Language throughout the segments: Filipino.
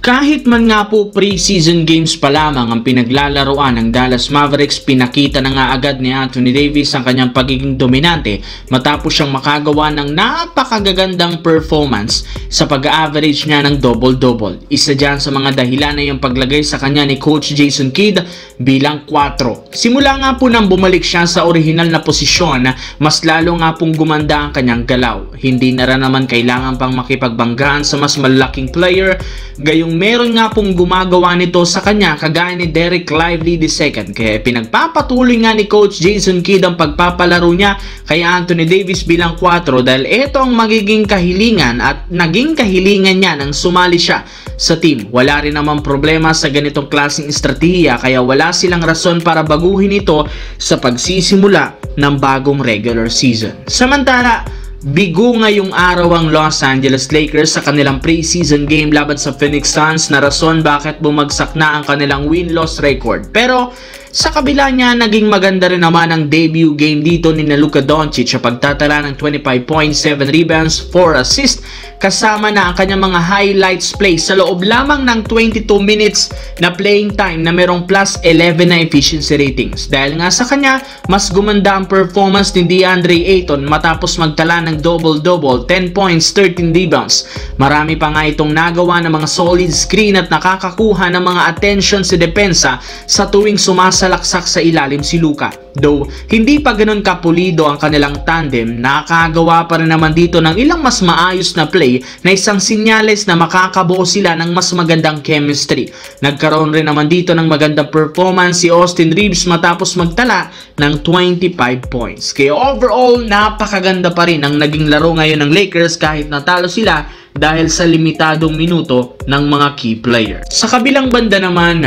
Kahit man nga po preseason games pa lamang ang pinaglalaroan ng Dallas Mavericks, pinakita na nga agad ni Anthony Davis ang kanyang pagiging dominante matapos siyang makagawa ng napakagagandang performance sa pag-average niya ng double-double. Isa dyan sa mga dahilan na yung paglagay sa kanya ni Coach Jason Kidd bilang 4. Simula nga po nang bumalik siya sa orihinal na posisyon, mas lalo nga pong gumanda ang kanyang galaw. Hindi na rin naman kailangan pang makipagbanggaan sa mas malaking player, gayong meron nga pong gumagawa nito sa kanya kagaya ni Derek Lively II. Kaya pinagpapatuloy nga ni Coach Jason Kidd ang pagpapalaro niya kay Anthony Davis bilang 4 dahil ito ang magiging kahilingan at naging kahilingan niya nang sumali siya sa team. Wala rin naman problema sa ganitong klaseng estratehiya kaya wala silang rason para baguhin ito sa pagsisimula ng bagong regular season. Samantala, bigo ngayong araw ang Los Angeles Lakers sa kanilang preseason game laban sa Phoenix Suns na rason bakit bumagsak na ang kanilang win-loss record. Pero sa kabila niya, naging maganda rin naman ang debut game dito ni Luka Doncic sa pagtatala ng 25.7 rebounds, 4 assists, kasama na ang kanyang mga highlights play sa loob lamang ng 22 minutes na playing time na merong plus 11 na efficiency ratings. Dahil nga sa kanya, mas gumanda ang performance ni DeAndre Ayton matapos magtala ng double-double, 10 points, 13 rebounds. Marami pa nga itong nagawa ng mga solid screen at nakakakuha ng mga attention sa depensa sa tuwing sumasalaksak sa ilalim si Luka. Though hindi pa ganun kapulido ang kanilang tandem, nakakagawa pa rin naman dito ng ilang mas maayos na play na isang sinyales na makakabuo sila ng mas magandang chemistry. Nagkaroon rin naman dito ng magandang performance si Austin Reeves matapos magtala ng 25 points. Kaya overall, napakaganda pa rin ang naging laro ngayon ng Lakers kahit natalo sila dahil sa limitadong minuto ng mga key players. Sa kabilang banda naman,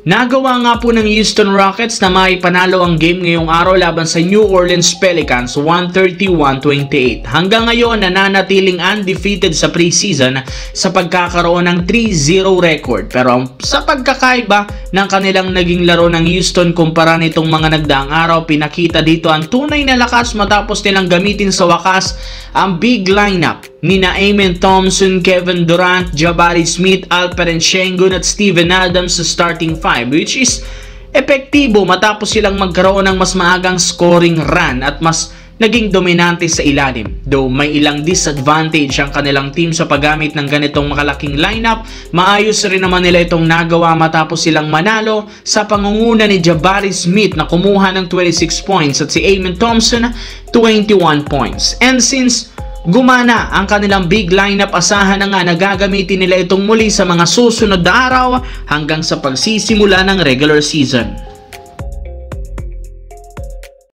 nagawa nga po ng Houston Rockets na maipanalo ang game ngayong araw laban sa New Orleans Pelicans 131-28. Hanggang ngayon, nananatiling undefeated sa preseason sa pagkakaroon ng 3-0 record. Pero sa pagkakaiba ng kanilang naging laro ng Houston kumpara nitong mga nagdaang araw, pinakita dito ang tunay na lakas matapos nilang gamitin sa wakas ang big lineup nina Amen Thompson, Kevin Durant, Jabari Smith, Alperen Sengun at Steven Adams sa starting 5, which is epektibo matapos silang magkaroon ng mas maagang scoring run at mas naging dominante sa ilalim. Though may ilang disadvantage ang kanilang team sa paggamit ng ganitong makalaking lineup, maayos rin naman nila itong nagawa matapos silang manalo sa pangunguna ni Jabari Smith na kumuha ng 26 points at si Amen Thompson 21 points. And since gumana ang kanilang big lineup, asahan na nga na gagamitin nila itong muli sa mga susunod na araw hanggang sa pagsisimula ng regular season.